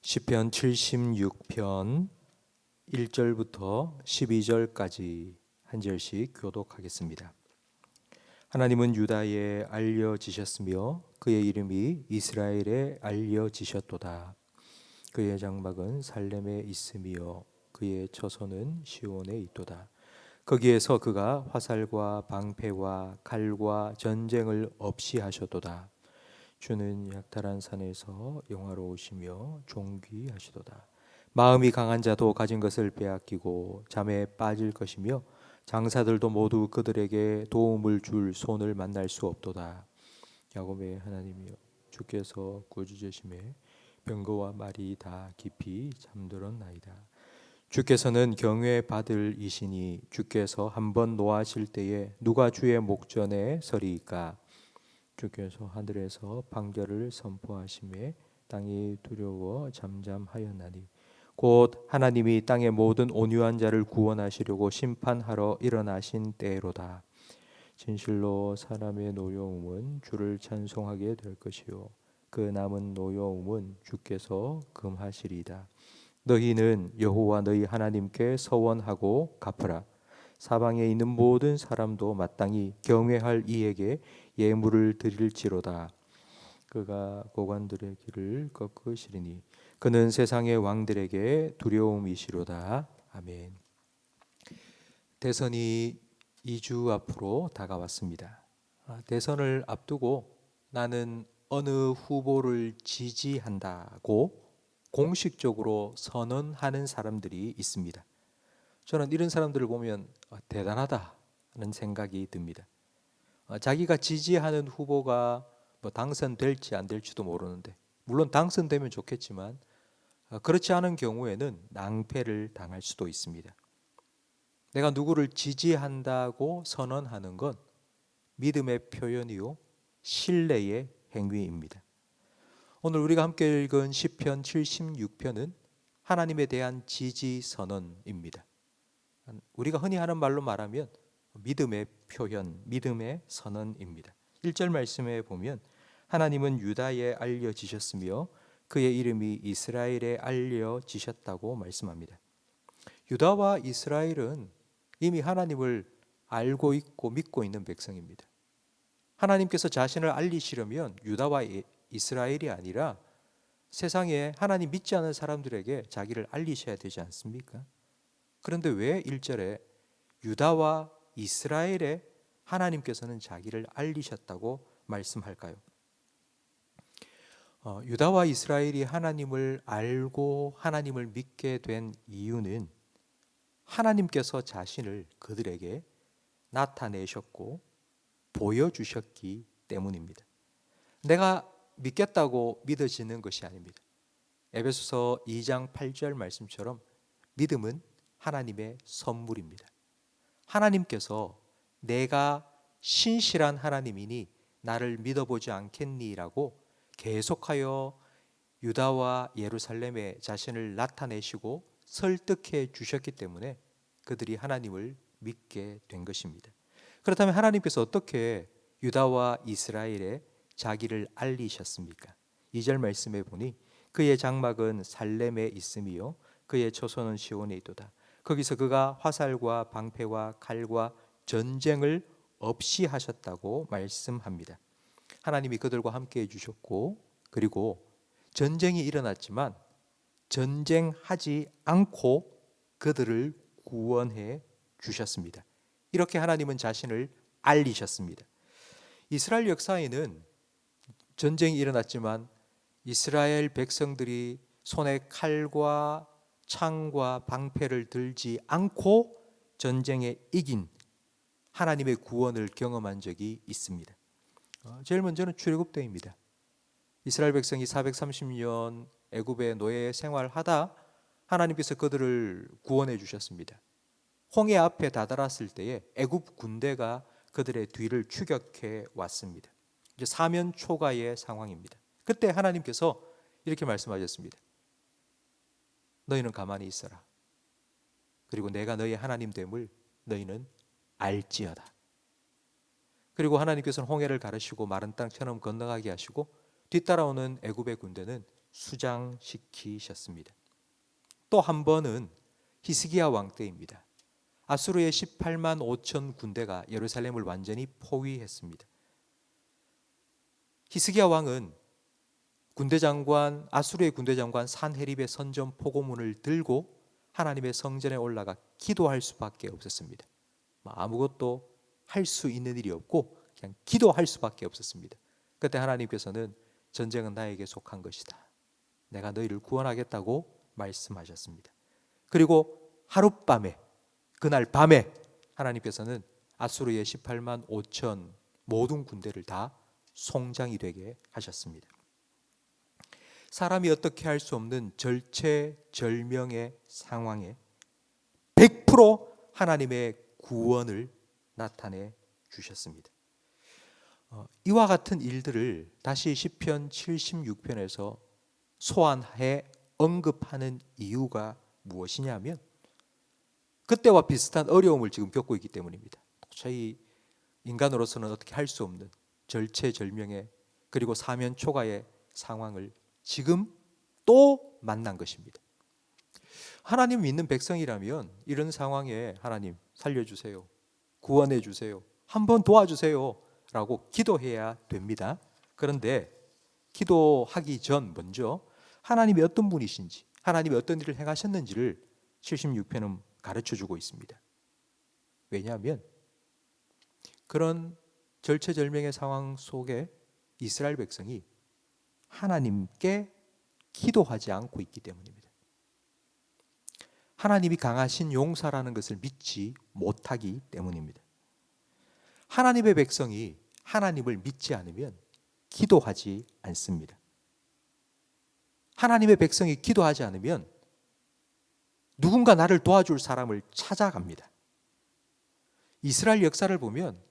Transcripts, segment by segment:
시편 76편 1절부터 12절까지 한 절씩 교독하겠습니다. 하나님은 유다에 알려지셨으며 그의 이름이 이스라엘에 알려지셨도다. 그의 장막은 살렘에 있으며 그의 처소는 시온에 있도다. 거기에서 그가 화살과 방패와 칼과 전쟁을 없이 하셨도다. 주는 약탈한 산에서 영화로우시며 존귀하시도다. 마음이 강한 자도 가진 것을 빼앗기고 잠에 빠질 것이며 장사들도 모두 그들에게 도움을 줄 손을 만날 수 없도다. 야곱의 하나님이여, 주께서 구주제심에 병거와 말이 다 깊이 잠들었나이다. 주께서는 경외 받을 이시니 주께서 한번 노하실 때에 누가 주의 목전에 서리이까? 주께서 하늘에서 판결을 선포하심에 땅이 두려워 잠잠하였나니 곧 하나님이 땅의 모든 온유한 자를 구원하시려고 심판하러 일어나신 때로다. 진실로 사람의 노여움은 주를 찬송하게 될 것이요 그 남은 노여움은 주께서 금하시리이다. 너희는 여호와 너희 하나님께 서원하고 갚으라. 사방에 있는 모든 사람도 마땅히 경외할 이에게 예물을 드릴지로다. 그가 고관들의 길을 꺾으시리니 그는 세상의 왕들에게 두려움이시로다. 아멘. 대선이 2주 앞으로 다가왔습니다. 대선을 앞두고 나는 어느 후보를 지지한다고 공식적으로 선언하는 사람들이 있습니다. 저는 이런 사람들을 보면 대단하다는 생각이 듭니다. 자기가 지지하는 후보가 당선될지 안 될지도 모르는데, 물론 당선되면 좋겠지만 그렇지 않은 경우에는 낭패를 당할 수도 있습니다. 내가 누구를 지지한다고 선언하는 건 믿음의 표현이요 신뢰의 행위입니다. 오늘 우리가 함께 읽은 시편 76편은 하나님에 대한 지지 선언입니다. 우리가 흔히 하는 말로 말하면 믿음의 표현, 믿음의 선언입니다. 1절 말씀에 보면 하나님은 유다에 알려지셨으며 그의 이름이 이스라엘에 알려지셨다고 말씀합니다. 유다와 이스라엘은 이미 하나님을 알고 있고 믿고 있는 백성입니다. 하나님께서 자신을 알리시려면 유다와 이스라엘이 아니라 세상에 하나님 믿지 않는 사람들에게 자기를 알리셔야 되지 않습니까? 그런데 왜 1절에 유다와 이스라엘에 하나님께서는 자기를 알리셨다고 말씀할까요? 유다와 이스라엘이 하나님을 알고 하나님을 믿게 된 이유는 하나님께서 자신을 그들에게 나타내셨고 보여주셨기 때문입니다. 내가 믿겠다고 믿어지는 것이 아닙니다. 에베소서 2장 8절 말씀처럼 믿음은 하나님의 선물입니다. 하나님께서 내가 신실한 하나님이니 나를 믿어보지 않겠니라고 계속하여 유다와 예루살렘에 자신을 나타내시고 설득해 주셨기 때문에 그들이 하나님을 믿게 된 것입니다. 그렇다면 하나님께서 어떻게 유다와 이스라엘에 자기를 알리셨습니까? 2절 말씀에 보니 그의 장막은 살렘에 있으며 그의 처소는 시온에 있도다. 거기서 그가 화살과 방패와 칼과 전쟁을 없이 하셨다고 말씀합니다. 하나님이 그들과 함께 해주셨고, 그리고 전쟁이 일어났지만 전쟁하지 않고 그들을 구원해 주셨습니다. 이렇게 하나님은 자신을 알리셨습니다. 이스라엘 역사에는 전쟁이 일어났지만 이스라엘 백성들이 손에 칼과 창과 방패를 들지 않고 전쟁에 이긴 하나님의 구원을 경험한 적이 있습니다. 제일 먼저는 출애굽 때입니다. 이스라엘 백성이 430년 애굽의 노예 생활하다 하나님께서 그들을 구원해 주셨습니다. 홍해 앞에 다다랐을 때에 애굽 군대가 그들의 뒤를 추격해 왔습니다. 이제 사면 초가의 상황입니다. 그때 하나님께서 이렇게 말씀하셨습니다. 너희는 가만히 있어라. 그리고 내가 너희 하나님 됨을 너희는 알지어다. 그리고 하나님께서는 홍해를 가르시고 마른 땅처럼 건너가게 하시고 뒤따라오는 애굽의 군대는 수장시키셨습니다. 또 한 번은 히스기야 왕 때입니다. 아수르의 18만 5천 군대가 예루살렘을 완전히 포위했습니다. 히스기야 왕은 아수르의 군대장관 산헤립의 선전 포고문을 들고 하나님의 성전에 올라가 기도할 수밖에 없었습니다. 아무것도 할 수 있는 일이 없고 그냥 기도할 수밖에 없었습니다. 그때 하나님께서는 전쟁은 나에게 속한 것이다, 내가 너희를 구원하겠다고 말씀하셨습니다. 그리고 하룻밤에, 그날 밤에 하나님께서는 아수르의 18만 5천 모든 군대를 다 송장이 되게 하셨습니다. 사람이 어떻게 할 수 없는 절체절명의 상황에 100% 하나님의 구원을 나타내 주셨습니다. 이와 같은 일들을 다시 시편 76편에서 소환해 언급하는 이유가 무엇이냐면 그때와 비슷한 어려움을 지금 겪고 있기 때문입니다. 도저히 인간으로서는 어떻게 할 수 없는 절체절명의 그리고 사면초가의 상황을 지금 또 만난 것입니다. 하나님 믿는 백성이라면 이런 상황에 하나님 살려주세요, 구원해 주세요, 한번 도와주세요 라고 기도해야 됩니다. 그런데 기도하기 전 먼저 하나님이 어떤 분이신지, 하나님이 어떤 일을 행하셨는지를 76편은 가르쳐주고 있습니다. 왜냐하면 그런 절체절명의 상황 속에 이스라엘 백성이 하나님께 기도하지 않고 있기 때문입니다. 하나님이 강하신 용사라는 것을 믿지 못하기 때문입니다. 하나님의 백성이 하나님을 믿지 않으면 기도하지 않습니다. 하나님의 백성이 기도하지 않으면 누군가 나를 도와줄 사람을 찾아갑니다. 이스라엘 역사를 보면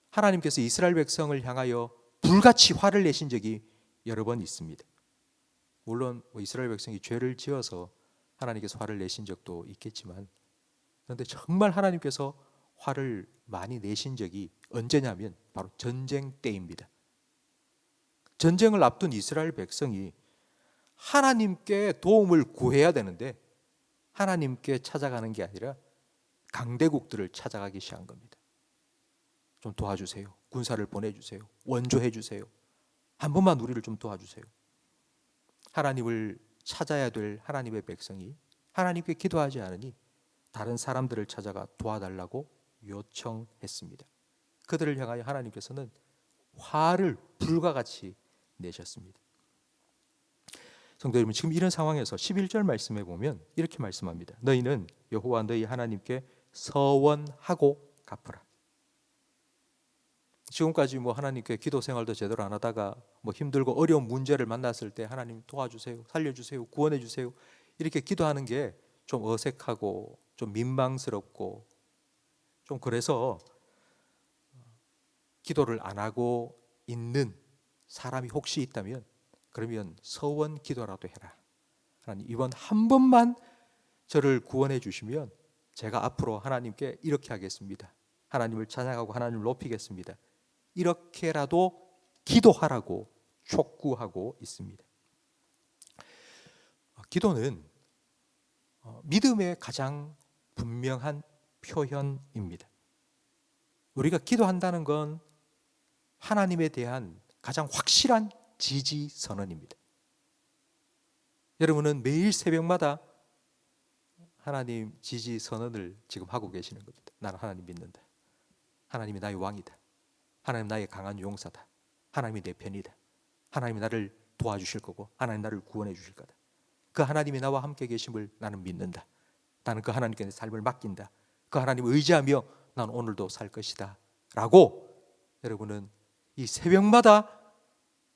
하나님께서 이스라엘 백성을 향하여 불같이 화를 내신 적이 여러 번 있습니다. 물론 이스라엘 백성이 죄를 지어서 하나님께서 화를 내신 적도 있겠지만, 그런데 정말 하나님께서 화를 많이 내신 적이 언제냐면 바로 전쟁 때입니다. 전쟁을 앞둔 이스라엘 백성이 하나님께 도움을 구해야 되는데 하나님께 찾아가는 게 아니라 강대국들을 찾아가기 시작한 겁니다. 좀 도와주세요, 군사를 보내주세요, 원조해 주세요, 한 번만 우리를 좀 도와주세요. 하나님을 찾아야 될 하나님의 백성이 하나님께 기도하지 않으니 다른 사람들을 찾아가 도와달라고 요청했습니다. 그들을 향하여 하나님께서는 화를 불과 같이 내셨습니다. 성도 여러분, 지금 이런 상황에서 11절 말씀에 보면 이렇게 말씀합니다. 너희는 여호와 너희 하나님께 서원하고 갚으라. 지금까지 하나님께 기도 생활도 제대로 안 하다가 힘들고 어려운 문제를 만났을 때 하나님 도와주세요, 살려주세요, 구원해 주세요 이렇게 기도하는 게 좀 어색하고 좀 민망스럽고 좀 그래서 기도를 안 하고 있는 사람이 혹시 있다면 그러면 서원 기도라도 해라. 하나님 이번 한 번만 저를 구원해 주시면 제가 앞으로 하나님께 이렇게 하겠습니다, 하나님을 찬양하고 하나님을 높이겠습니다, 이렇게라도 기도하라고 촉구하고 있습니다. 기도는 믿음의 가장 분명한 표현입니다. 우리가 기도한다는 건 하나님에 대한 가장 확실한 지지 선언입니다. 여러분은 매일 새벽마다 하나님 지지 선언을 지금 하고 계시는 겁니다. 나는 하나님 믿는다, 하나님이 나의 왕이다, 하나님 나의 강한 용사다, 하나님이 내 편이다, 하나님이 나를 도와주실 거고 하나님 나를 구원해 주실 거다, 그 하나님이 나와 함께 계심을 나는 믿는다, 나는 그 하나님께 내 삶을 맡긴다, 그 하나님을 의지하며 나는 오늘도 살 것이다 라고 여러분은 이 새벽마다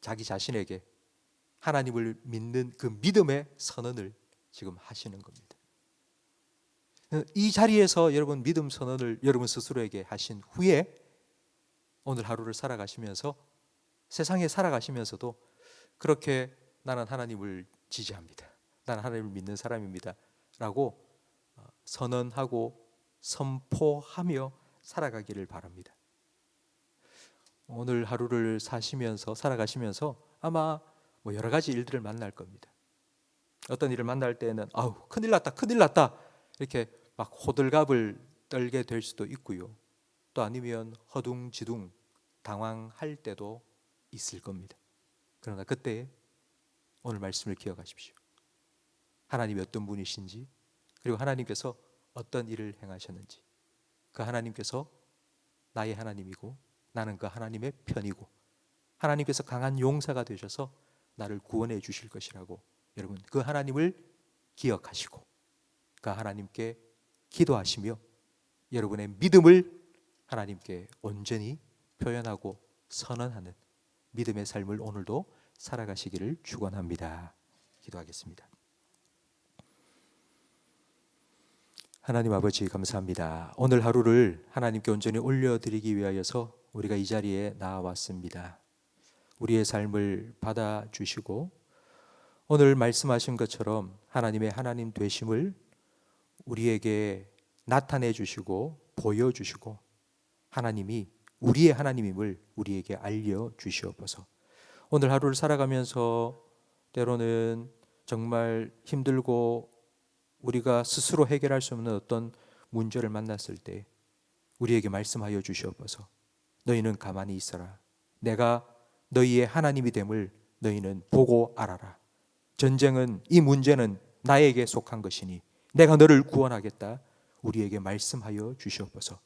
자기 자신에게 하나님을 믿는 그 믿음의 선언을 지금 하시는 겁니다. 이 자리에서 여러분 믿음 선언을 여러분 스스로에게 하신 후에 오늘 하루를 살아가시면서 세상에 살아가시면서도 그렇게 나는 하나님을 지지합니다, 나는 하나님을 믿는 사람입니다 라고 선언하고 선포하며 살아가기를 바랍니다. 오늘 하루를 살아가시면서 아마 여러 가지 일들을 만날 겁니다. 어떤 일을 만날 때는 아우 큰일 났다 큰일 났다 이렇게 막 호들갑을 떨게 될 수도 있고요. 또 아니면 허둥지둥 당황할 때도 있을 겁니다. 그러나 그때 오늘 말씀을 기억하십시오. 하나님이 어떤 분이신지, 그리고 하나님께서 어떤 일을 행하셨는지, 그 하나님께서 나의 하나님이고 나는 그 하나님의 편이고 하나님께서 강한 용사가 되셔서 나를 구원해 주실 것이라고, 여러분 그 하나님을 기억하시고 그 하나님께 기도하시며 여러분의 믿음을 하나님께 온전히 표현하고 선언하는 믿음의 삶을 오늘도 살아가시기를 축원합니다. 기도하겠습니다. 하나님 아버지 감사합니다. 오늘 하루를 하나님께 온전히 올려드리기 위하여서 우리가 이 자리에 나와왔습니다. 우리의 삶을 받아주시고 오늘 말씀하신 것처럼 하나님의 하나님 되심을 우리에게 나타내 주시고 보여주시고 하나님이 우리의 하나님임을 우리에게 알려주시옵소서. 오늘 하루를 살아가면서 때로는 정말 힘들고 우리가 스스로 해결할 수 없는 어떤 문제를 만났을 때 우리에게 말씀하여 주시옵소서. 너희는 가만히 있어라. 내가 너희의 하나님이 됨을 너희는 보고 알아라. 전쟁은, 이 문제는 나에게 속한 것이니 내가 너를 구원하겠다. 우리에게 말씀하여 주시옵소서.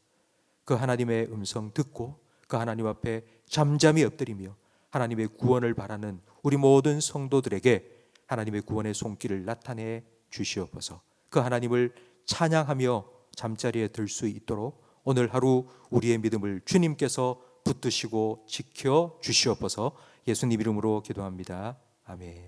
그 하나님의 음성 듣고 그 하나님 앞에 잠잠히 엎드리며 하나님의 구원을 바라는 우리 모든 성도들에게 하나님의 구원의 손길을 나타내 주시옵소서. 그 하나님을 찬양하며 잠자리에 들 수 있도록 오늘 하루 우리의 믿음을 주님께서 붙드시고 지켜 주시옵소서. 예수님 이름으로 기도합니다. 아멘.